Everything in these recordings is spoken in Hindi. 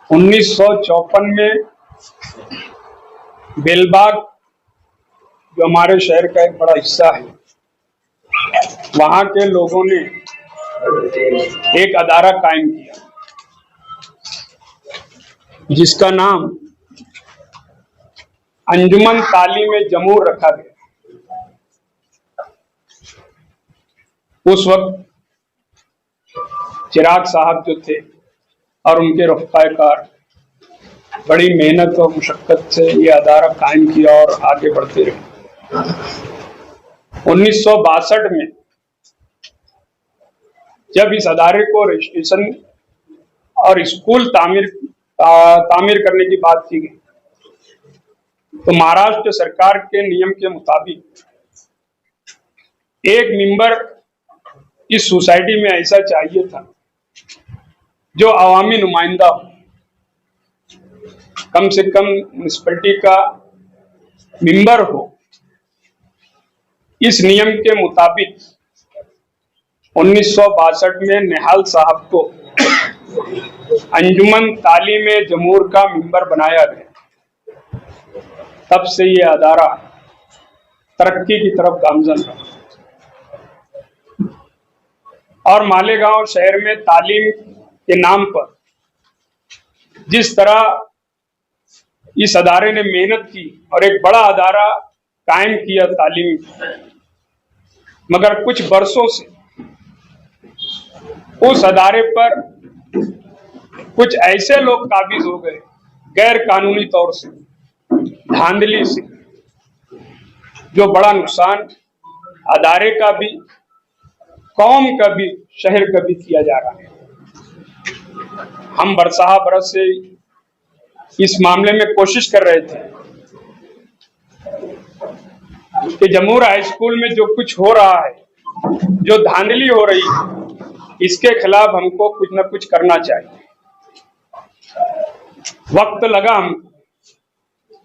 1954 में बेलबाग, जो हमारे शहर का एक बड़ा हिस्सा है, वहां के लोगों ने एक अदारा कायम किया जिसका नाम अंजुमन तालीम जमूर रखा गया। उस वक्त चिराग साहब जो थे और उनके रफ़ाकार बड़ी मेहनत और मुशक्कत से ये अदारा कायम किया और आगे बढ़ते रहे। 1962 में जब इस अदारे को रजिस्ट्रेशन और स्कूल तामीर करने की बात की गई, तो महाराष्ट्र सरकार के नियम के मुताबिक एक मेंबर इस सोसाइटी में ऐसा चाहिए था जो अवामी नुमाइंदा हो, कम से कम म्युनिसिपैलिटी का मेंबर हो। इस नियम के मुताबिक 1962 में निहाल साहब को अंजुमन तालीम जमूर का मेंबर बनाया गया। तब से ये अदारा तरक्की की तरफ गामजन रहा और मालेगांव शहर में तालीम के नाम पर जिस तरह इस अदारे ने मेहनत की और एक बड़ा अदारा कायम किया तालीम, मगर कुछ बरसों से उस अदारे पर कुछ ऐसे लोग काबिज हो गए गैर कानूनी तौर से, धांधली से, जो बड़ा नुकसान अदारे का भी, कौम का भी, शहर का भी किया जा रहा है। हम बरसहा बरस से इस मामले में कोशिश कर रहे थे कि जमूर हाई स्कूल में जो कुछ हो रहा है, जो धांधली हो रही है, इसके खिलाफ हमको कुछ न कुछ करना चाहिए। वक्त लगा हमको,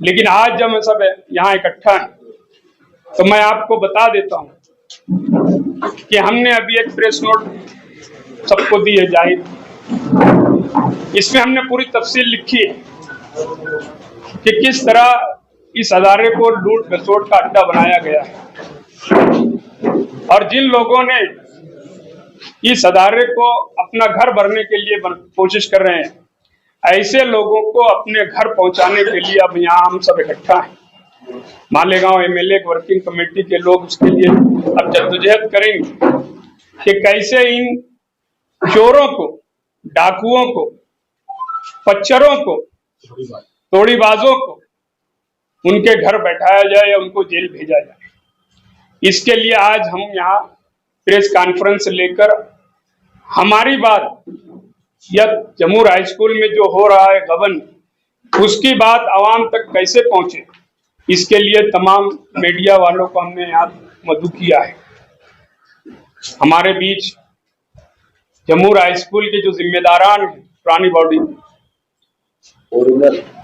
लेकिन आज जब हम सब यहाँ इकट्ठा हैं तो मैं आपको बता देता हूँ कि हमने अभी एक प्रेस नोट सबको दी है जाहिर। इसमें हमने पूरी तफसील लिखी है कि किस तरह इस अदारे को लूट घसोट का अड्डा बनाया गया है और जिन लोगों ने इस अदारे को अपना घर भरने के लिए कोशिश कर रहे हैं, ऐसे लोगों को अपने घर पहुंचाने के लिए अब यहाँ हम सब इकट्ठा हैं। मालेगांव एमएलए वर्किंग कमेटी के लोग उसके लिए अब जद्दोजहद करेंगे कि कैसे इन चोरों को, डाकुओं को, पच्चरों को, तोड़ीबाजों को उनके घर बैठाया जाए या उनको जेल भेजा जाए। इसके लिए आज हम यहाँ प्रेस कॉन्फ्रेंस लेकर हमारी बात या जमूर हाई स्कूल में जो हो रहा है गबन, उसकी बात आवाम तक कैसे पहुंचे, इसके लिए तमाम मीडिया वालों को हमने यहाँ मदऊ किया है। हमारे बीच जमूर हाई स्कूल के जो जिम्मेदारान हैं, पुरानी बॉडी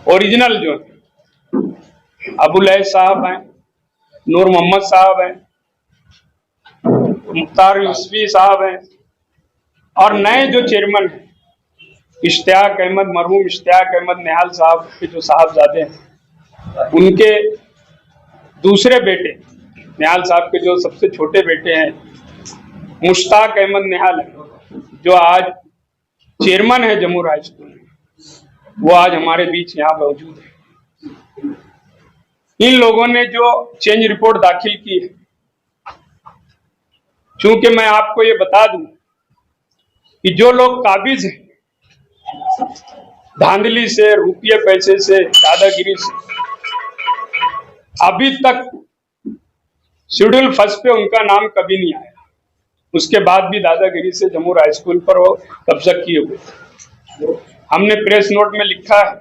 ओरिजिनल जो है, अबुल ऐस साहब हैं, नूर मोहम्मद साहब हैं, मुख्तार यूसुफी साहब हैं और नए जो चेयरमैन हैं इश्तियाक अहमद, मरहूम इश्तियाक अहमद निहाल साहब के जो साहबजादे हैं, उनके दूसरे बेटे निहाल साहब के जो सबसे छोटे बेटे हैं मुश्ताक अहमद निहाल, जो आज चेयरमैन है जमूर हाई स्कूल में, वो आज हमारे बीच यहाँ मौजूद है। इन लोगों ने जो चेंज रिपोर्ट दाखिल की है, चूंकि मैं आपको ये बता दूं कि जो लोग काबिज हैं धांधली से, रुपये पैसे से, दादागिरी से, अभी तक शेड्यूल फर्स्ट पे उनका नाम कभी नहीं आया। उसके बाद भी दादागिरी से जमूर हाई स्कूल पर वो कब्जा किए हुए। हमने प्रेस नोट में लिखा है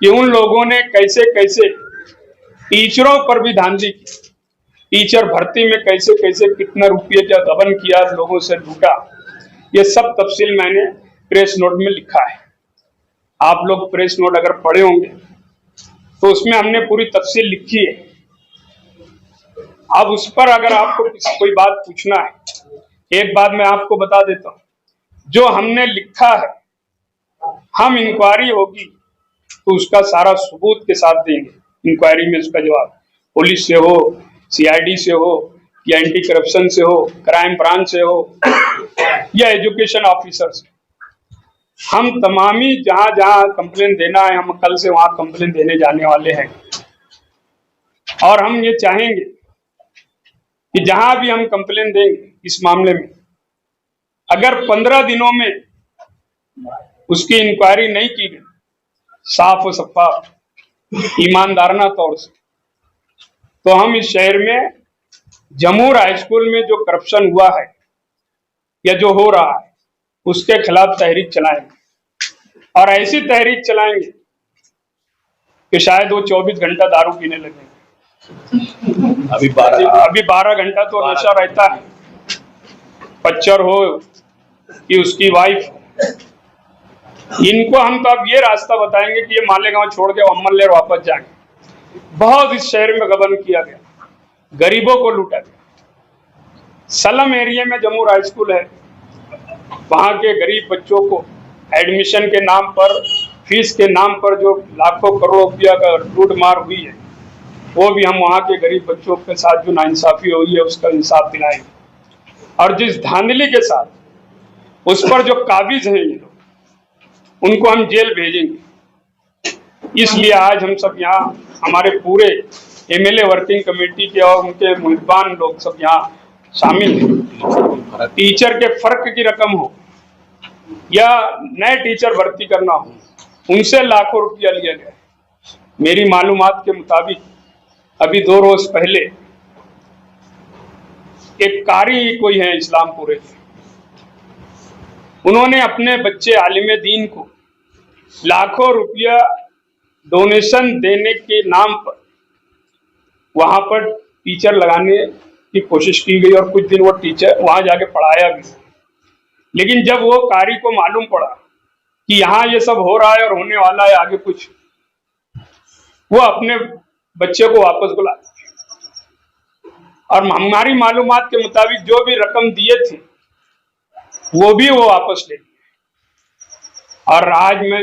कि उन लोगों ने कैसे कैसे टीचरों पर भी धांधली की, टीचर भर्ती में कैसे कैसे कितना रुपये का गबन किया, लोगों से लूटा, ये सब तफसील मैंने प्रेस नोट में लिखा है। आप लोग प्रेस नोट अगर पढ़े होंगे तो उसमें हमने पूरी तफसील लिखी है। अब उस पर अगर आपको कोई बात पूछना है, एक बात मैं आपको बता देता हूं, जो हमने लिखा है हम इंक्वायरी होगी तो उसका सारा सबूत के साथ देंगे। इंक्वायरी में उसका जवाब पुलिस से हो, सीआईडी से हो, या एंटी करप्शन से हो, क्राइम ब्रांच से हो, या एजुकेशन ऑफिसर से। हम तमामी जहां जहां कंप्लेन देना है, हम कल से वहां कंप्लेन देने जाने वाले हैं। और हम ये चाहेंगे कि जहां भी हम कंप्लेन देंगे इस मामले में, अगर 15 दिनों में उसकी इंक्वायरी नहीं की गई साफ और शफाफ ईमानदाराना तौर से, तो हम इस शहर में जमूर हाई स्कूल में जो करप्शन हुआ है या जो हो रहा है उसके खिलाफ तहरीक चलाएंगे। और ऐसी तहरीक चलाएंगे कि शायद वो 24 घंटा दारू पीने लगेंगे। अभी 12 घंटा तो नशा रहता है। बच्चर हो कि उसकी वाइफ, इनको हम तो अब ये रास्ता बताएंगे कि ये मालेगांव छोड़ के अम्मलेर वापस जाएंगे। बहुत इस शहर में गबन किया गया, गरीबों को लूटा गया। सलम एरिया में जमूर हाई स्कूल है, वहां के गरीब बच्चों को एडमिशन के नाम पर, फीस के नाम पर जो लाखों करोड़ों रुपया का लूट मार हुई है, वो भी हम वहां के गरीब बच्चों के साथ जो नाइंसाफी हुई है उसका इंसाफ दिलाएंगे। और जिस धांधली के साथ उस पर जो काबिज हैं ये लोग, उनको हम जेल भेजेंगे। इसलिए आज हम सब यहाँ, हमारे पूरे एमएलए वर्किंग कमेटी के और उनके मुहिबान लोग सब यहाँ शामिल हैं। टीचर के फर्क की रकम हो या नए टीचर भर्ती करना हो, उनसे लाखों रुपया लिया गया। मेरी मालूमात के मुताबिक अभी 2 रोज पहले एक कारी कोई है इस्लामपुरे के, उन्होंने अपने बच्चे आलिम दीन को लाखों रुपया डोनेशन देने के नाम पर वहां पर टीचर लगाने की कोशिश की गई और कुछ दिन वो टीचर वहां जाके पढ़ाया भी। लेकिन जब वो कारी को मालूम पड़ा कि यहाँ ये सब हो रहा है और होने वाला है आगे कुछ, वो अपने बच्चे को वापस बुला, और हमारी मालूमात के मुताबिक जो भी रकम दिए थे वो भी वो वापस ले लिए। और आज मैं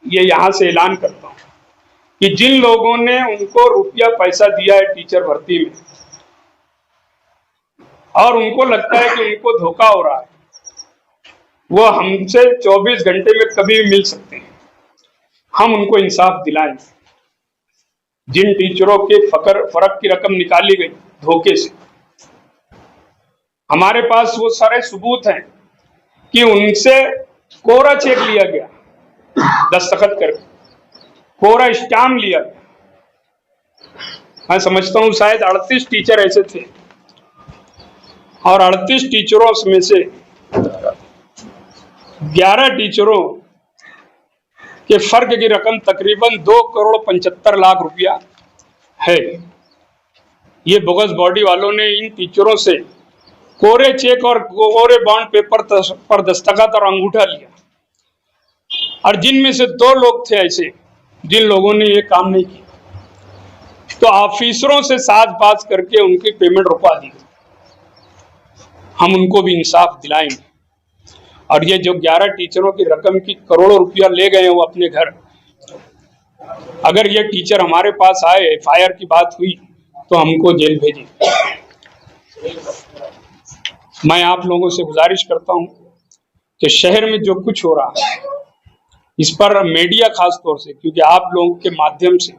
ये यहाँ से ऐलान करता हूँ कि जिन लोगों ने उनको रुपया पैसा दिया है टीचर भर्ती में और उनको लगता है कि उनको धोखा हो रहा है, वो हमसे 24 घंटे में कभी भी मिल सकते हैं। हम उनको इंसाफ दिलाएंगे। जिन टीचरों के फर्क की रकम निकाली गई धोखे से, हमारे पास वो सारे सबूत हैं कि उनसे कोरा चेक लिया गया, दस्तखत करके कोरा स्टाम्प लिया गया। मैं समझता हूं शायद 38 टीचर ऐसे थे और 38 टीचरों में से 11 टीचरों के फर्क की रकम तकरीबन 2,75,00,000 रुपया है। ये बोगस बॉडी वालों ने इन टीचरों से कोरे चेक और कोरे बॉन्ड पेपर पर दस्तखत और अंगूठा लिया, और जिनमें से 2 लोग थे ऐसे जिन लोगों ने ये काम नहीं किया, तो ऑफिसरों से साज-बाज करके उनकी पेमेंट रुकवा दी। हम उनको भी इंसाफ दिलाएंगे। और ये जो 11 टीचरों की रकम की करोड़ों रुपया ले गए हैं वो अपने घर, अगर ये टीचर हमारे पास आए, एफआईआर की बात हुई तो हमको जेल भेजें। मैं आप लोगों से गुजारिश करता हूं कि शहर में जो कुछ हो रहा है इस पर मीडिया खास तौर से, क्योंकि आप लोगों के माध्यम से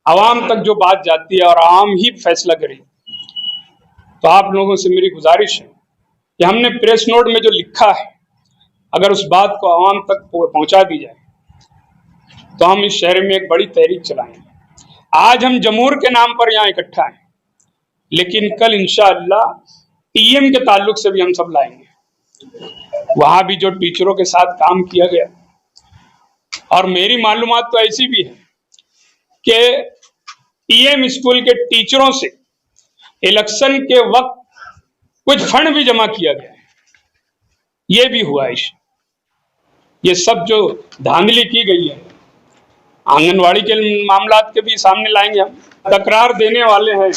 आवाम तक जो बात जाती है और आवाम ही फैसला करे, तो आप लोगों से मेरी गुजारिश है कि हमने प्रेस नोट में जो लिखा है अगर उस बात को आवाम तक पहुंचा दी जाए तो हम इस शहर में एक बड़ी तहरीक चलाएंगे। आज हम जमूर के नाम पर यहाँ इकट्ठा हैं, लेकिन कल इंशाअल्लाह टीएम के ताल्लुक से भी हम सब लाएंगे। वहां भी जो टीचरों के साथ काम किया गया, और मेरी मालूमात तो ऐसी भी है कि टीएम स्कूल के टीचरों से इलेक्शन के वक्त कुछ फंड भी जमा किया गया है, ये भी हुआ है। ये सब जो धांधली की गई है, आंगनवाड़ी के मामलात के भी सामने लाएंगे। हम तकरार देने वाले हैं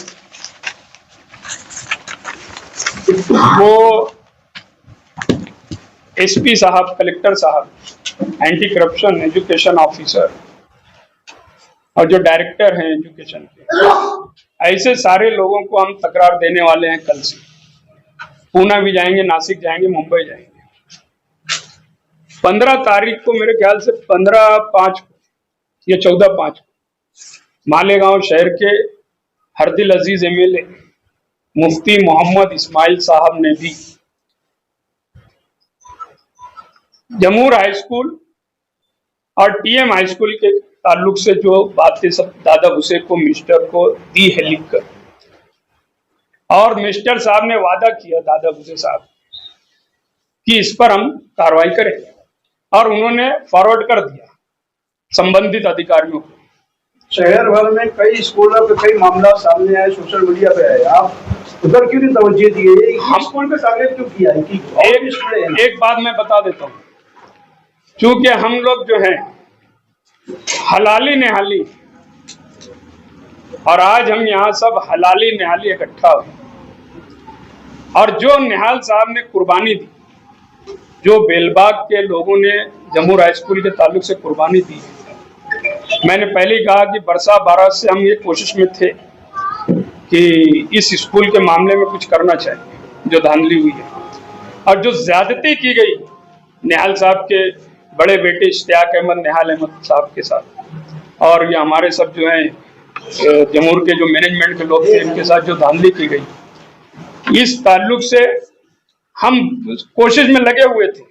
वो एसपी साहब, कलेक्टर साहब, एंटी करप्शन एजुकेशन ऑफिसर और जो डायरेक्टर हैं एजुकेशन के, ऐसे सारे लोगों को हम तकरार देने वाले हैं। कल से पूना भी जाएंगे, नासिक जाएंगे, मुंबई जाएंगे। 15 तारीख को, मेरे ख्याल से 15/5 या 14/5 मालेगांव शहर के हरदिल अजीज एमएलए मुफ्ती मोहम्मद इस्माइल साहब ने भी जमूर हाई स्कूल और टीएम हाई स्कूल के ताल्लुक से जो बातें सब दादा भुसे को, मिनिस्टर को दी है लिखकर, और मिनिस्टर साहब ने वादा किया दादा भुसे साहब कि इस पर हम कार्रवाई करेंगे, और उन्होंने फॉरवर्ड कर दिया संबंधित अधिकारियों को। शहर भर में कई स्कूलों पे कई मामला सामने आए, सोशल मीडिया पे आए, आप उधर क्यों नहीं तवज्जो दिए? हम स्कूल पे टारगेट क्यों किया है? एक बात मैं बता देता हूँ, क्योंकि हम लोग जो है हलाली निहाली, और आज हम यहाँ सब हलाली निहाली इकट्ठा हुए, और जो निहाल साहब ने कुर्बानी दी, जो बेलबाग के लोगों ने जमूर हाई स्कूल के ताल्लुक से कुर्बानी दी, मैंने पहले ही कहा कि बरसा बारात से हम ये कोशिश में थे कि इस स्कूल के मामले में कुछ करना चाहिए, जो धांधली हुई है और जो ज्यादती की गई निहाल साहब के बड़े बेटे इश्तियाक अहमद निहाल अहमद साहब के साथ, और ये हमारे सब जो हैं जमूर के जो मैनेजमेंट के लोग थे, इनके साथ जो धांधली की गई, इस ताल्लुक से हम कोशिश में लगे हुए थे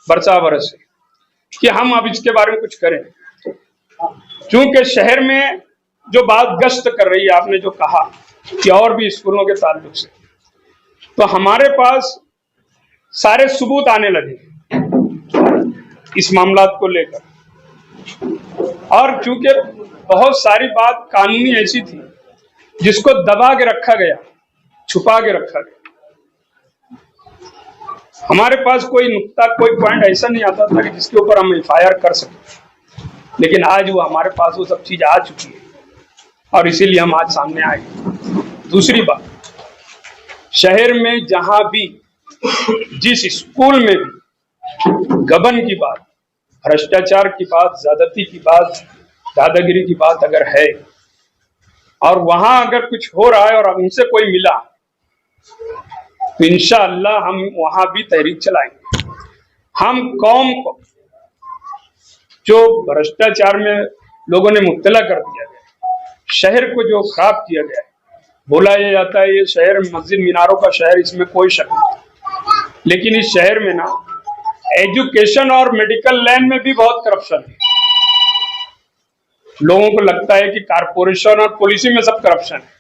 बरसा बरस से कि हम अब इसके बारे में कुछ करें। क्योंकि शहर में जो बात गश्त कर रही है, आपने जो कहा कि और भी स्कूलों के ताल्लुक से, तो हमारे पास सारे सबूत आने लगे इस मामलात को लेकर, और चूंकि बहुत सारी बात कानूनी ऐसी थी जिसको दबा के रखा गया, छुपा के रखा गया। हमारे पास कोई नुक्ता, कोई पॉइंट ऐसा नहीं आता था कि जिसके ऊपर हम एफआईआर कर सकें, लेकिन आज वो हमारे पास वो सब चीज आ चुकी है, और इसीलिए हम आज सामने आए। दूसरी बात, शहर में जहां भी, जिस स्कूल में भी गबन की बात, भ्रष्टाचार की बात, ज्यादती की बात, दादागिरी की बात अगर है, और वहां अगर कुछ हो रहा है और हमसे कोई मिला, तो इंशाअल्लाह हम वहां भी तहरीक चलाएंगे। हम कौम को जो भ्रष्टाचार में लोगों ने मुब्तला कर दिया गया, शहर को जो खराब किया गया है, बोला यह जाता है ये शहर मस्जिद मीनारों का शहर, इसमें कोई शक नहीं, लेकिन इस शहर में ना एजुकेशन और मेडिकल लाइन में भी बहुत करप्शन है। लोगों को लगता है कि कारपोरेशन और पॉलिसी में सब करप्शन है,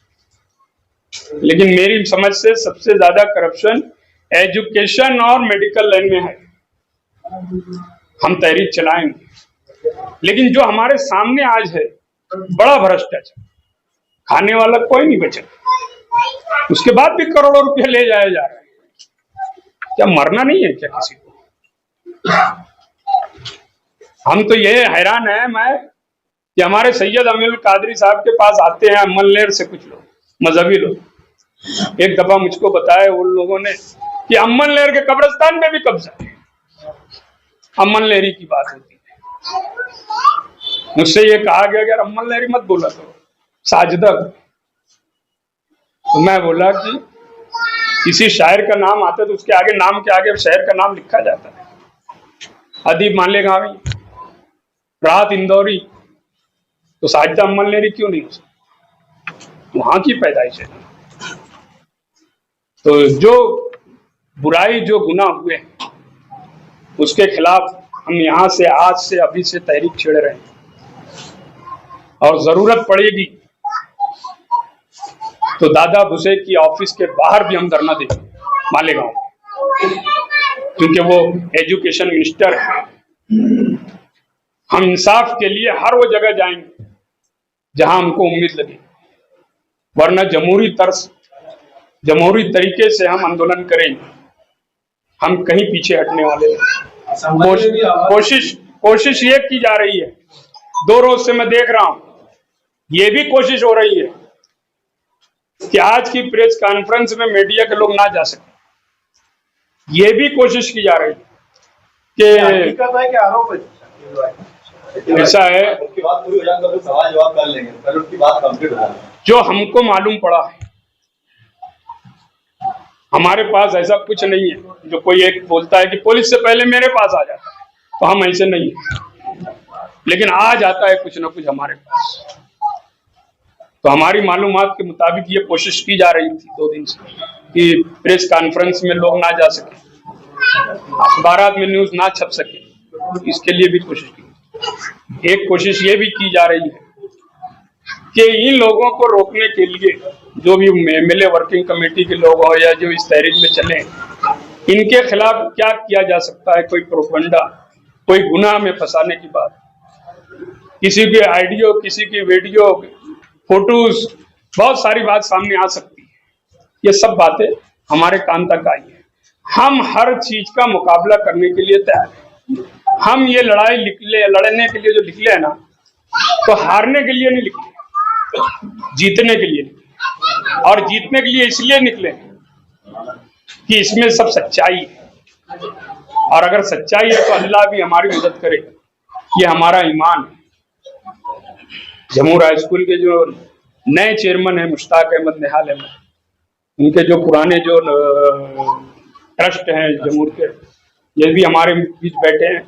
लेकिन मेरी समझ से सबसे ज्यादा करप्शन एजुकेशन और मेडिकल लाइन में है। हम तहरीक चलाएंगे, लेकिन जो हमारे सामने आज है बड़ा भ्रष्टाचार, खाने वाला कोई नहीं बचा, उसके बाद भी करोड़ों रुपए ले जाया जा रहा है। क्या मरना नहीं है क्या किसी को? हम तो ये हैरान है मैं कि हमारे सैयद अमीरुल कादरी साहब के पास आते हैं अम्मनलेर से कुछ लोग, मजहबी लोग। एक दफा मुझको बताया उन लोगों ने कि अम्मनलेर के कब्रिस्तान में भी कब्जा है। अम्मनलेरी की बात होती है, मुझसे ये कहा गया कि अम्मनलेरी मत बोला करो, साजदा। तो मैं बोला कि किसी शायर का नाम आता है तो उसके आगे, नाम के आगे शहर का नाम लिखा जाता है। अदीब मालेगांवी, राहत इंदौरी, तो साजदा अम्मनलेरी क्यों नहीं हो सकती? वहां की पैदाइश है। तो जो बुराई, जो गुनाह हुए हैं, उसके खिलाफ हम यहाँ से आज से अभी से तहरीक छेड़ रहे हैं, और जरूरत पड़ेगी तो दादा भुसे की ऑफिस के बाहर भी हम धरना देंगे मालेगांव, क्योंकि वो एजुकेशन मिनिस्टर है। हम इंसाफ के लिए हर वो जगह जाएंगे जहां हमको उम्मीद लगे, वरना जमहूरी तरीके से हम आंदोलन करेंगे। हम कहीं पीछे हटने वाले नहीं। कोशिश ये की जा रही है, 2 रोज से मैं देख रहा हूं, ये भी कोशिश हो रही है कि आज की प्रेस कॉन्फ्रेंस में मीडिया के लोग ना जा सके। ये भी कोशिश की जा रही है कि हकीकत है कि आरोप है? ऐसा है, उसकी बात पूरी हो जाए तो फिर सवाल जवाब कर लेंगे, पहले उसकी बात कंप्लीट हो जाए। जो हमको मालूम पड़ा है, हमारे पास ऐसा कुछ नहीं है जो कोई एक बोलता है कि पुलिस से पहले मेरे पास आ जाता है, तो हम ऐसे नहीं है, लेकिन आ जाता है कुछ ना कुछ हमारे पास। तो हमारी मालूमात के मुताबिक ये कोशिश की जा रही थी 2 दिन से कि प्रेस कॉन्फ्रेंस में लोग ना जा सके, अखबारात में न्यूज ना छप सके, इसके लिए भी कोशिश की। एक कोशिश ये भी की जा रही है कि इन लोगों को रोकने के लिए जो भी एमएलए वर्किंग कमेटी के लोग हो या जो इस तहरीक में चले, इनके खिलाफ क्या किया जा सकता है, कोई प्रोपगंडा, कोई गुनाह में फंसाने की बात, किसी के आइडियो, किसी की वीडियो, फोटोज, बहुत सारी बात सामने आ सकती है। ये सब बातें हमारे कान तक आई है। हम हर चीज का मुकाबला करने के लिए तैयार हैं। हम ये लड़ाई लड़ने के लिए जो निकले हैं ना, तो हारने के लिए नहीं निकले, जीतने के लिए निकले। और जीतने के लिए इसलिए निकले कि इसमें सब सच्चाई है, और अगर सच्चाई है तो अल्लाह भी हमारी मदद करेगा, ये हमारा ईमान है। जमूर हाई स्कूल के जो नए चेयरमैन है मुश्ताक अहमद निहाल अहमद, उनके जो पुराने जो ट्रस्ट हैं जमूर के, ये भी हमारे बीच बैठे हैं।